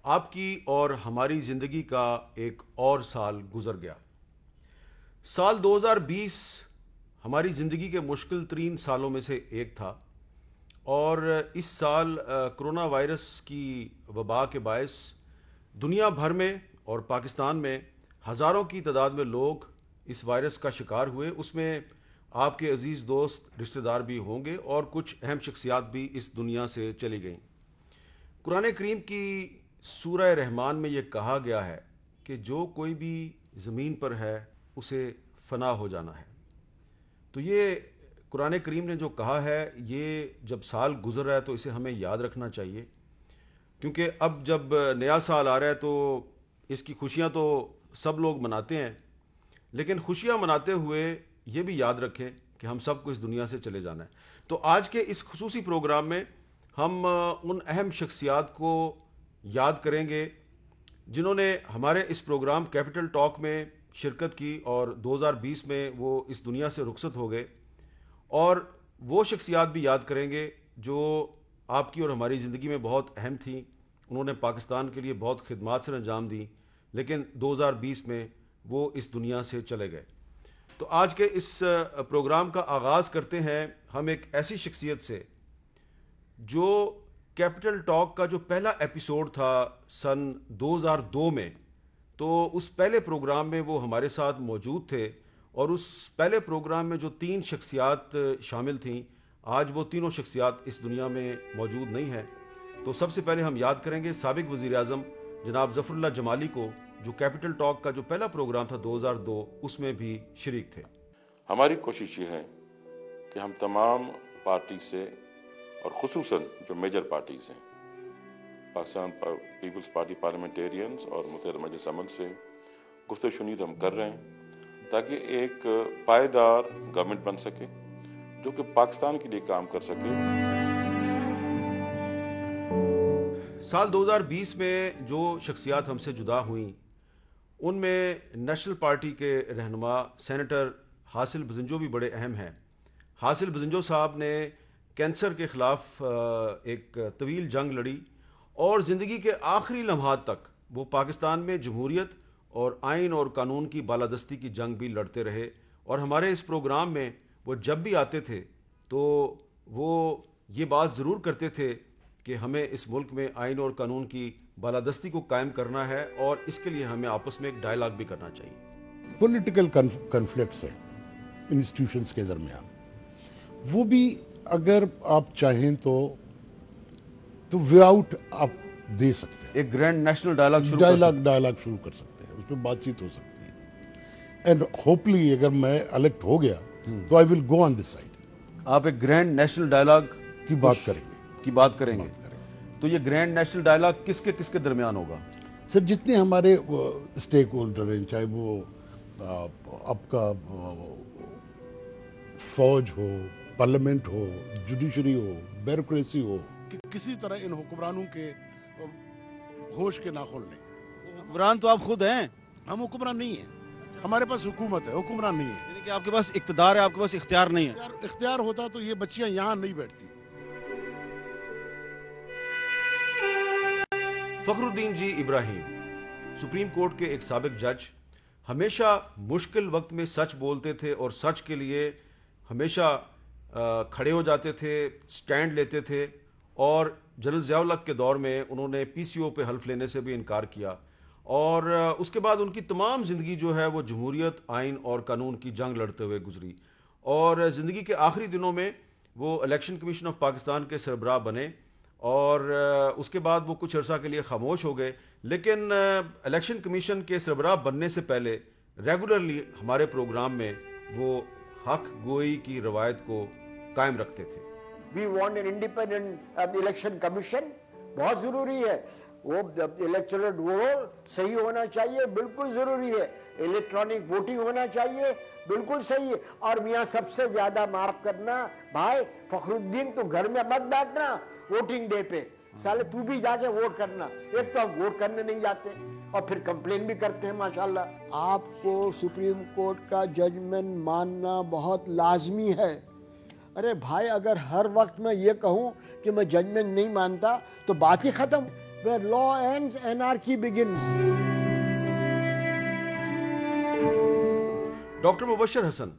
آپ کی اور ہماری زندگی کا ایک اور سال گزر گیا۔ سال 2020 ہماری زندگی کے مشکل ترین سالوں میں سے ایک تھا، اور اس سال کرونا وائرس کی وبا کے باعث دنیا بھر میں اور پاکستان میں ہزاروں کی تعداد میں لوگ اس وائرس کا شکار ہوئے۔ اس میں آپ کے عزیز دوست رشتہ دار بھی ہوں گے، اور کچھ اہم شخصیات بھی اس دنیا سے چلی گئیں۔ قرآن کریم کی سورہ رحمان میں یہ کہا گیا ہے کہ جو کوئی بھی زمین پر ہے اسے فنا ہو جانا ہے۔ تو یہ قرآن کریم نے جو کہا ہے، یہ جب سال گزر رہا ہے تو اسے ہمیں یاد رکھنا چاہیے، کیونکہ اب جب نیا سال آ رہا ہے تو اس کی خوشیاں تو سب لوگ مناتے ہیں، لیکن خوشیاں مناتے ہوئے یہ بھی یاد رکھیں کہ ہم سب کو اس دنیا سے چلے جانا ہے۔ تو آج کے اس خصوصی پروگرام میں ہم ان اہم شخصیات کو یاد کریں گے جنہوں نے ہمارے اس پروگرام کیپٹل ٹاک میں شرکت کی، اور 2020 میں وہ اس دنیا سے رخصت ہو گئے۔ اور وہ شخصیات بھی یاد کریں گے جو آپ کی اور ہماری زندگی میں بہت اہم تھیں، انہوں نے پاکستان کے لیے بہت خدمات سے انجام دی، لیکن 2020 میں وہ اس دنیا سے چلے گئے۔ تو آج کے اس پروگرام کا آغاز کرتے ہیں ہم ایک ایسی شخصیت سے جو کیپٹل ٹاک کا جو پہلا ایپیسوڈ تھا سن 2002 میں، تو اس پہلے پروگرام میں وہ ہمارے ساتھ موجود تھے، اور اس پہلے پروگرام میں جو 3 شخصیات شامل تھیں، آج وہ تینوں شخصیات اس دنیا میں موجود نہیں ہیں۔ تو سب سے پہلے ہم یاد کریں گے سابق وزیر اعظم جناب ظفر اللہ جمالی کو، جو کیپٹل ٹاک کا جو پہلا پروگرام تھا 2002 اس میں بھی شریک تھے۔ ہماری کوشش یہ ہے کہ ہم تمام پارٹی سے، اور خصوصاً جو میجر پارٹیز ہیں، پاکستان پیپلز پارٹی پارلیمنٹیرینز اور متحدہ مجلس امن سے گفت و شنید ہم کر رہے ہیں، تاکہ ایک پائیدار گورنمنٹ بن سکے جو کہ پاکستان کے لیے کام کر سکے۔ سال 2020 میں جو شخصیات ہم سے جدا ہوئیں، ان میں نیشنل پارٹی کے رہنما سینیٹر حاصل بزنجو بھی بڑے اہم ہیں۔ حاصل بزنجو صاحب نے کینسر کے خلاف ایک طویل جنگ لڑی، اور زندگی کے آخری لمحات تک وہ پاکستان میں جمہوریت اور آئین اور قانون کی بالادستی کی جنگ بھی لڑتے رہے۔ اور ہمارے اس پروگرام میں وہ جب بھی آتے تھے تو وہ یہ بات ضرور کرتے تھے کہ ہمیں اس ملک میں آئین اور قانون کی بالادستی کو قائم کرنا ہے، اور اس کے لیے ہمیں آپس میں ایک ڈائلاگ بھی کرنا چاہیے۔ پولیٹیکل کنفلکٹس ہیں انسٹیٹیوشنز کے درمیان، وہ بھی اگر آپ چاہیں تو وے آؤٹ آپ دے سکتے ہیں، ایک گرینڈ نیشنل ڈائلاگ شروع کر سکتے ہیں، اس پہ بات چیت ہو سکتی ہے۔ اینڈ ہوپلی اگر میں الیکٹ ہو گیا تو آئی ول گو آن دس سائڈ۔ آپ ایک گرینڈ نیشنل ڈائلاگ کی بات کریں گے۔ تو یہ گرینڈ نیشنل ڈائلاگ کس کے درمیان ہوگا؟ سر، جتنے ہمارے اسٹیک ہولڈر ہیں، چاہے وہ آپ کا فوج ہو، پارلیمنٹ ہو، جوڈیشری ہو، بیوروکریسی ہو، کسی طرح ان حکمرانوں کے ہوش کے ناخن نہیں۔ حکمران تو آپ خود ہیں۔ ہم حکمران نہیں ہیں، ہمارے پاس حکومت ہے، حکمران نہیں ہے۔ یعنی کہ آپ کے پاس اقتدار ہے، آپ کے پاس اختیار نہیں ہے۔ اختیار ہوتا تو یہ بچیاں یہاں نہیں بیٹھتی۔ فخر الدین جی ابراہیم، سپریم کورٹ کے ایک سابق جج، ہمیشہ مشکل وقت میں سچ بولتے تھے، اور سچ کے لیے ہمیشہ کھڑے ہو جاتے تھے، سٹینڈ لیتے تھے، اور جنرل ضیاء الحق کے دور میں انہوں نے پی سی او پہ حلف لینے سے بھی انکار کیا، اور اس کے بعد ان کی تمام زندگی جو ہے وہ جمہوریت، آئین اور قانون کی جنگ لڑتے ہوئے گزری، اور زندگی کے آخری دنوں میں وہ الیکشن کمیشن آف پاکستان کے سربراہ بنے، اور اس کے بعد وہ کچھ عرصہ کے لیے خاموش ہو گئے، لیکن الیکشن کمیشن کے سربراہ بننے سے پہلے ریگولرلی ہمارے پروگرام میں وہ حق گوئی کی روایت کو قائم رکھتے تھے۔ We want an independent election commission، بہت ضروری ہے۔ وہ الیکٹورل رول صحیح ہونا چاہیے، بالکل ضروری ہے۔ الیکٹرانک ووٹنگ ہونا چاہیے، بالکل صحیح ہے۔ اور میاں سب سے زیادہ معاف کرنا بھائی فخر الدین، تو گھر میں مت بیٹھنا ووٹنگ ڈے پہ، سالے تو بھی جا کے ووٹ کرنا۔ ایک تو ہم ووٹ کرنے نہیں جاتے اور پھر کمپلین بھی کرتے ہیں ماشاءاللہ۔ آپ کو سپریم کورٹ کا ججمنٹ ماننا بہت لازمی ہے۔ ارے بھائی، اگر ہر وقت میں یہ کہوں کہ میں ججمنٹ نہیں مانتا تو بات ہی ختم۔ where law ends, anarchy begins. Doctor Mubashir Hassan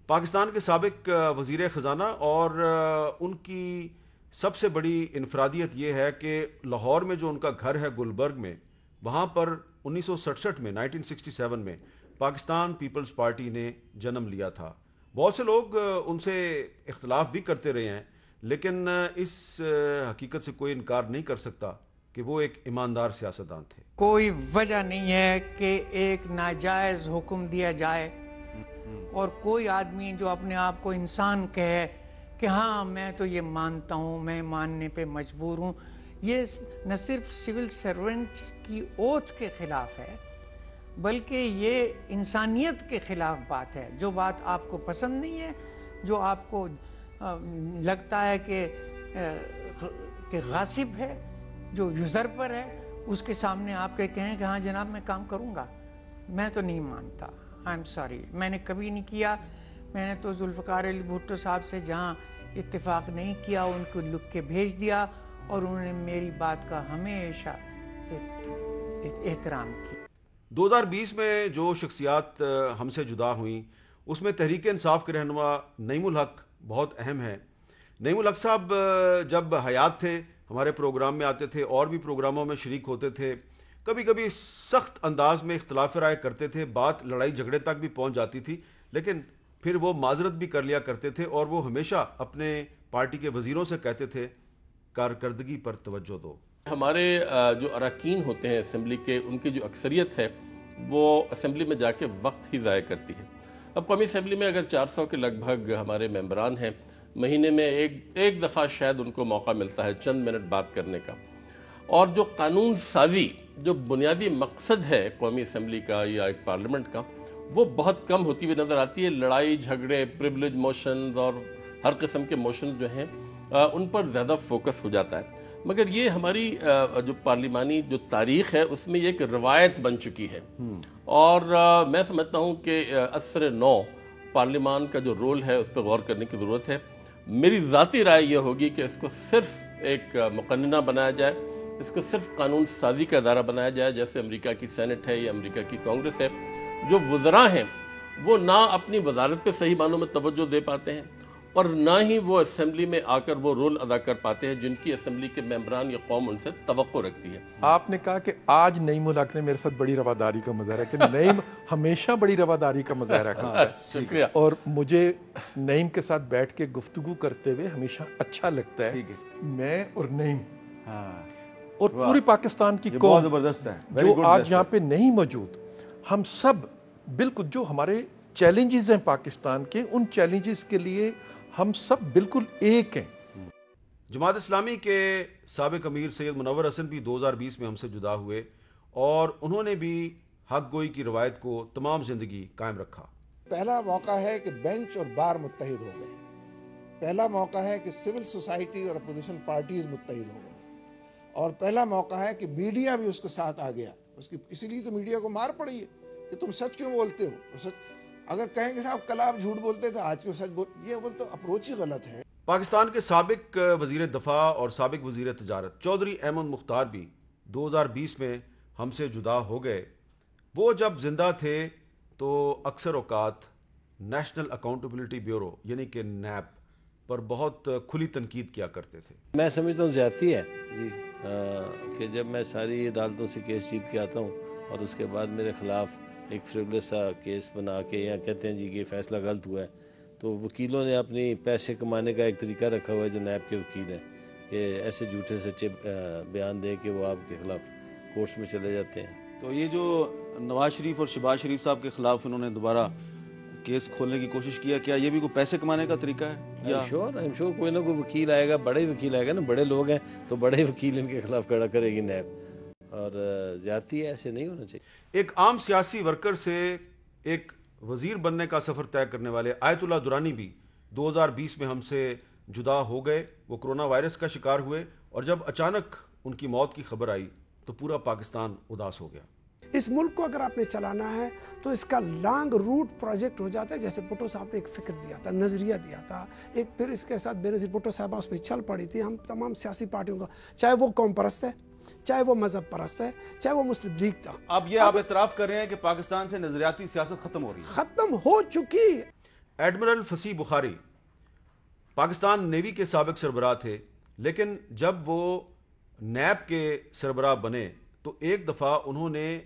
Pakistan کے سابق وزیر خزانہ، اور ان کی سب سے بڑی انفرادیت یہ ہے کہ لاہور میں جو ان کا گھر ہے گلبرگ میں، وہاں پر 1967 میں 1967 میں پاکستان پیپلز پارٹی نے جنم لیا تھا. بہت سے لوگ ان سے اختلاف بھی کرتے رہے ہیں، لیکن اس حقیقت سے کوئی انکار نہیں کر سکتا کہ وہ ایک ایماندار سیاستدان تھے. کوئی وجہ نہیں ہے کہ ایک ناجائز حکم دیا جائے اور کوئی آدمی جو اپنے آپ کو انسان کہے کہ ہاں میں تو یہ مانتا ہوں، میں ماننے پہ مجبور ہوں، یہ نہ صرف سول سرونٹ کی اوتھ کے خلاف ہے بلکہ یہ انسانیت کے خلاف بات ہے. جو بات آپ کو پسند نہیں ہے، جو آپ کو لگتا ہے کہ غاصب ہے، جو یوزرپر ہے، اس کے سامنے آپ کہیں کہ ہاں جناب میں کام کروں گا. میں تو نہیں مانتا، آئی ایم سوری، میں نے کبھی نہیں کیا. میں نے تو ذوالفقار علی بھٹو صاحب سے جہاں اتفاق نہیں کیا ان کو لکھ کے بھیج دیا، اور انہوں نے میری بات کا ہمیشہ احترام کیا. 2020 میں جو شخصیات ہم سے جدا ہوئیں اس میں تحریک انصاف کے رہنما نعیم الحق بہت اہم ہیں. نعیم الحق صاحب جب حیات تھے ہمارے پروگرام میں آتے تھے اور بھی پروگراموں میں شریک ہوتے تھے. کبھی کبھی سخت انداز میں اختلاف رائے کرتے تھے، بات لڑائی جھگڑے تک بھی پہنچ جاتی تھی، لیکن پھر وہ معذرت بھی کر لیا کرتے تھے، اور وہ ہمیشہ اپنے پارٹی کے وزیروں سے کہتے تھے کارکردگی پر توجہ دو. ہمارے جو اراکین ہوتے ہیں اسمبلی کے، ان کی جو اکثریت ہے وہ اسمبلی میں جا کے وقت ہی ضائع کرتی ہے. اب قومی اسمبلی میں اگر 400 کے لگ بھگ ہمارے ممبران ہیں، مہینے میں ایک دفعہ شاید ان کو موقع ملتا ہے چند منٹ بات کرنے کا، اور جو قانون سازی جو بنیادی مقصد ہے قومی اسمبلی کا یا ایک پارلیمنٹ کا، وہ بہت کم ہوتی ہوئی نظر آتی ہے. لڑائی جھگڑے، پریویلیج موشنز اور ہر قسم کے موشنز جو ہیں ان پر زیادہ فوکس ہو جاتا ہے. مگر یہ ہماری جو پارلیمانی جو تاریخ ہے اس میں یہ ایک روایت بن چکی ہے، اور میں سمجھتا ہوں کہ عصر نو پارلیمان کا جو رول ہے اس پہ غور کرنے کی ضرورت ہے. میری ذاتی رائے یہ ہوگی کہ اس کو صرف ایک مقننہ بنایا جائے، اس کو صرف قانون سازی کا ادارہ بنایا جائے، جیسے امریکہ کی سینٹ ہے یا امریکہ کی کانگریس ہے. جو وزراء ہیں وہ نہ اپنی وزارت پہ صحیح معنوں میں توجہ دے پاتے ہیں، اور نہ ہی وہ اسمبلی میں آ کر وہ رول ادا کر پاتے ہیں جن کی اسمبلی کے ممبران یا قوم ان سے توقع رکھتی ہے. آپ نے کہا کہ آج نعیم الحق نے میرے ساتھ بڑی رواداری کا مظاہرہ کہ نعیم ہمیشہ بڑی رواداری کا مظاہرہ کرتا ہے. شکریہ. اور مجھے نعیم کے ساتھ بیٹھ کے گفتگو کرتے ہوئے ہمیشہ اچھا لگتا ہے. میں اور نعیم اور پوری پاکستان کی قوم زبردست ہے جو آج یہاں پہ نہیں موجود، ہم سب بالکل جو ہمارے چیلنجز ہیں پاکستان کے، ان چیلنجز کے لیے ہم سب بالکل ایک ہیں. جماعت اسلامی کے سابق امیر سید منور حسن بھی 2020 میں ہم سے جدا ہوئے، اور انہوں نے بھی حق گوئی کی روایت کو تمام زندگی قائم رکھا. پہلا موقع ہے کہ بینچ اور بار متحد ہو گئے. پہلا موقع ہے کہ سول سوسائٹی اور اپوزیشن پارٹیز متحد ہو گئے. اور پہلا موقع ہے کہ میڈیا بھی اس کے ساتھ آ گیا. اسی لیے تو میڈیا کو مار پڑی ہے کہ تم سچ کیوں بولتے ہو. اگر کہیں گے صاحب کل آپ جھوٹ بولتے تھے، آج کیوں سچ یہ تو اپروچ ہی غلط ہے. پاکستان کے سابق وزیر دفاع اور سابق وزیر تجارت چودھری احمد مختار بھی 2020 میں ہم سے جدا ہو گئے. وہ جب زندہ تھے تو اکثر اوقات نیشنل اکاؤنٹیبلٹی بیورو یعنی کہ نیب پر بہت کھلی تنقید کیا کرتے تھے. میں سمجھتا ہوں زیادتی ہے جی کہ جب میں ساری عدالتوں سے کیس جیت کے آتا ہوں اور اس کے بعد میرے خلاف ایک فریولس سا کیس بنا کے یا کہتے ہیں جی کہ فیصلہ غلط ہوا ہے، تو وکیلوں نے اپنی پیسے کمانے کا ایک طریقہ رکھا ہوا ہے جو نیب کے وکیل ہیں کہ ایسے جھوٹے سچے بیان دے کے وہ آپ کے خلاف کورٹس میں چلے جاتے ہیں. تو یہ جو نواز شریف اور شہباز شریف صاحب کے خلاف انہوں نے دوبارہ کیس کھولنے کی کوشش کیا یہ بھی کوئی پیسے کمانے کا طریقہ ہے؟ I'm sure کوئی نہ کوئی وکیل آئے گا، بڑے وکیل آئے گا نا، بڑے لوگ ہیں تو بڑے وکیل ان کے خلاف کھڑا کرے گی نیب. اور زیادتی ایسے نہیں ہونا چاہیے. ایک عام سیاسی ورکر سے ایک وزیر بننے کا سفر طے کرنے والے آیت اللہ درانی بھی 2020 میں ہم سے جدا ہو گئے. وہ کرونا وائرس کا شکار ہوئے، اور جب اچانک ان کی موت کی خبر آئی تو پورا پاکستان اداس ہو گیا. اس ملک کو اگر آپ نے چلانا ہے تو اس کا لانگ روٹ پروجیکٹ ہو جاتا ہے. جیسے بھٹو صاحب نے ایک فکر دیا تھا، نظریہ دیا تھا، پھر اس کے ساتھ بے نظیر بھٹو صاحبہ اس پہ چل پڑی تھی. ہم تمام سیاسی پارٹیوں کا، چاہے وہ قوم پرست ہے، چاہے وہ مذہب پرست ہے، چاہے وہ مسلم لیگ تھا. اب یہ آپ اعتراف کر رہے ہیں کہ پاکستان سے نظریاتی سیاست ختم ہو رہی ہے؟ ختم ہو چکی. ایڈمرل فصیح بخاری پاکستان نیوی کے سابق سربراہ تھے، لیکن جب وہ نیب کے سربراہ بنے تو ایک دفعہ انہوں نے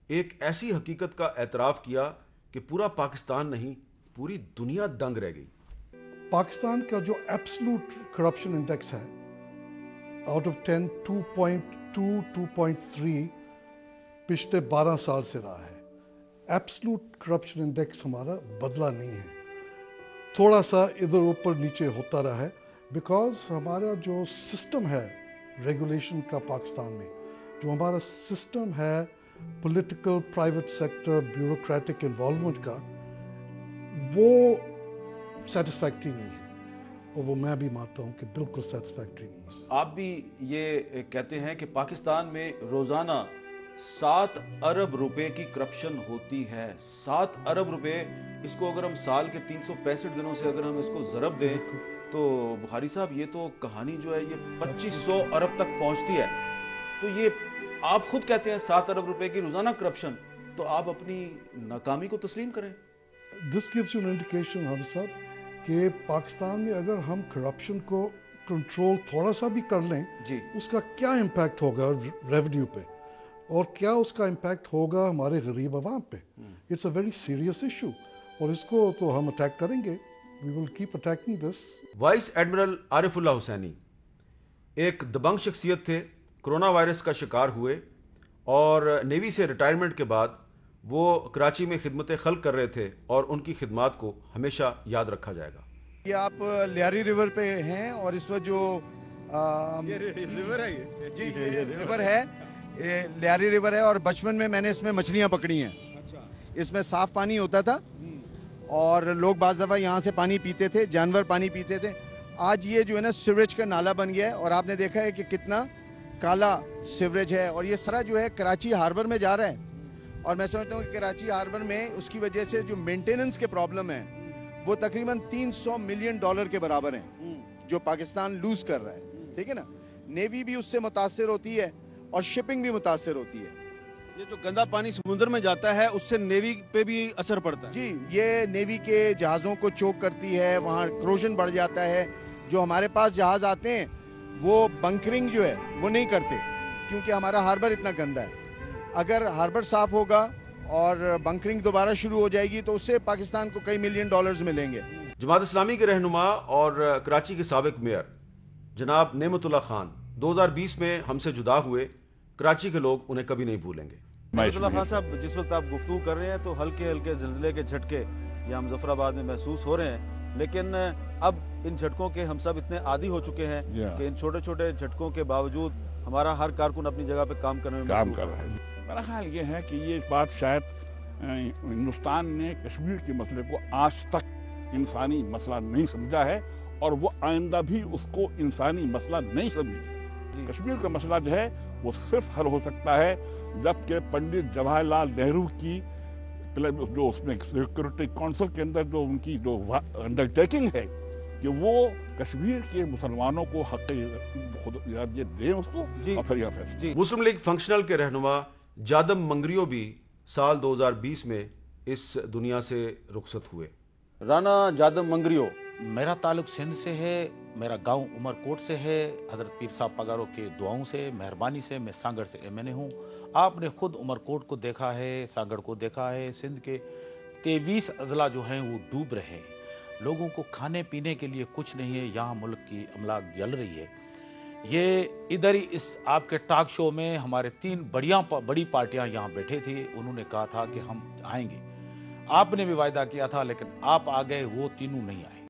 ایک ایسی حقیقت کا اعتراف کیا کہ پورا پاکستان نہیں، پوری دنیا دنگ رہ گئی. پاکستان کا جو ایبسلوٹ کرپشن انڈیکس ہے، آؤٹ آف 10 2.2 2.3 پچھلے 12 سال سے رہا ہے. ایبسلوٹ کرپشن انڈیکس ہمارا بدلا نہیں ہے، تھوڑا سا ادھر اوپر نیچے ہوتا رہا ہے، بیکاز ہمارا جو سسٹم ہے ریگولیشن کا پاکستان میں، جو ہمارا سسٹم ہے political private sector bureaucratic involvement کا، وہ سیٹسفیکٹری نہیں ہے، اور وہ میں بھی مانتا ہوں کہ بالکل سیٹسفیکٹری نہیں ہے. آپ بھی یہ کہتے ہیں کہ پاکستان میں روزانہ 7 ارب روپے کی کرپشن ہوتی ہے. 7 ارب روپے، اس کو اگر ہم سال کے 365 دنوں سے اگر ہم اس کو ضرب دیں تو بخاری صاحب یہ تو کہانی جو ہے یہ 2500 ارب تک پہنچتی ہے. تو یہ آپ خود کہتے ہیں 7 ارب روپے کی روزانہ کرپشن، تو آپ اپنی ناکامی کو تسلیم کریں. This gives you an indication حافظ صاحب کہ پاکستان میں اگر ہم کرپشن کو کنٹرول تھوڑا سا بھی کر لیں، اس کا کیا امپیکٹ ہوگا ریونیو پہ، اور کیا اس کا امپیکٹ ہوگا ہمارے غریب عوام پہ. It's a very serious issue, اور اس کو تو ہم اٹیک کریں گے. We will keep attacking this. Vice admiral Arif Ullah Hussaini ایک دبنگ شخصیت تھے، کرونا وائرس کا شکار ہوئے، اور نیوی سے ریٹائرمنٹ کے بعد وہ کراچی میں خدمت خلق کر رہے تھے، اور ان کی خدمات کو ہمیشہ یاد رکھا جائے گا. یہ آپ لیاری ریور پہ ہیں، اور اس وقت جو ریور ہے، جی ریور ہے، لیاری ریور ہے، اور بچپن میں نے اس میں مچھلیاں پکڑی ہیں. اس میں صاف پانی ہوتا تھا، اور لوگ بعض دفعہ یہاں سے پانی پیتے تھے، جانور پانی پیتے تھے. آج یہ جو ہے نا سیوریج کا نالا بن گیا ہے، اور آپ نے دیکھا ہے کہ کتنا کالا سیوریج ہے، اور یہ سارا جو ہے کراچی ہاربر میں جا رہا ہے. اور میں سمجھتا ہوں کہ کراچی ہاربر میں اس کی وجہ سے جو مینٹیننس کے پرابلم ہیں وہ تقریباً $300 ملین کے برابر ہیں جو پاکستان لوز کر رہا ہے. ٹھیک ہے نا، نیوی بھی اس سے متاثر ہوتی ہے اور شپنگ بھی متاثر ہوتی ہے. یہ جو گندا پانی سمندر میں جاتا ہے اس سے نیوی پہ بھی اثر پڑتا ہے. جی، یہ نیوی کے جہازوں کو چوک کرتی ہے، وہاں کروژن بڑھ جاتا ہے. جو ہمارے پاس جہاز آتے ہیں وہ بنکرنگ جو ہے وہ نہیں کرتے، کیونکہ ہمارا ہاربر اتنا گندا ہے. اگر ہاربر صاف ہوگا اور بنکرنگ دوبارہ شروع ہو جائے گی تو اس سے پاکستان کو کئی ملین ڈالرز ملیں گے. جماعت اسلامی کے رہنما اور کراچی کے سابق میئر جناب نعمت اللہ خان 2020 میں ہم سے جدا ہوئے. کراچی کے لوگ انہیں کبھی نہیں بھولیں گے. نعمت اللہ خان صاحب، جس وقت آپ گفتگو کر رہے ہیں تو ہلکے ہلکے زلزلے کے جھٹکے یہاں مظفر آباد میں محسوس ہو رہے ہیں، لیکن اب ان جھٹکوں کے ہم سب اتنے عادی ہو چکے ہیں کہ ان چھوٹے چھوٹے جھٹکوں کے باوجود ہمارا ہر کارکن اپنی جگہ پہ کام کرنے میں کام کر رہا ہے. میرا خیال یہ ہے کہ یہ بات شاید ہندوستان نے کشمیر کے مسئلے کو آج تک انسانی مسئلہ نہیں سمجھا ہے، اور وہ آئندہ بھی اس کو انسانی مسئلہ نہیں سمجھے. کشمیر کا مسئلہ جو ہے وہ صرف حل ہو سکتا ہے جبکہ پنڈت جواہر لال نہرو کی جو اس میں سیکورٹی کونسل کے اندر جو ان کی جو انڈرٹیکنگ ہے کہ وہ کشمیر کے مسلمانوں کو حق یہ دیں اس کو، اور پھر یہ فیصلہ. مسلم لیگ فنکشنل کے رہنما جادم منگریو بھی سال 2020 میں اس دنیا سے رخصت ہوئے. رانا جادم منگریو، میرا تعلق سندھ سے ہے، میرا گاؤں عمر کوٹ سے ہے. حضرت پیر صاحب پگاروں کے دعاؤں سے، مہربانی سے میں سانگڑ سے MNA ہوں. آپ نے خود عمر کوٹ کو دیکھا ہے، سانگڑ کو دیکھا ہے. سندھ کے 23 اضلاع جو ہیں وہ ڈوب رہے ہیں. لوگوں کو کھانے پینے کے لیے کچھ نہیں ہے. یہاں ملک کی املاک جل رہی ہے. یہ ادھر ہی اس آپ کے ٹاک شو میں ہمارے 3 بڑی پارٹیاں یہاں بیٹھے تھے. انہوں نے کہا تھا کہ ہم آئیں گے. آپ نے بھی وعدہ کیا تھا، لیکن آپ آ گئے، وہ تینوں نہیں آئے.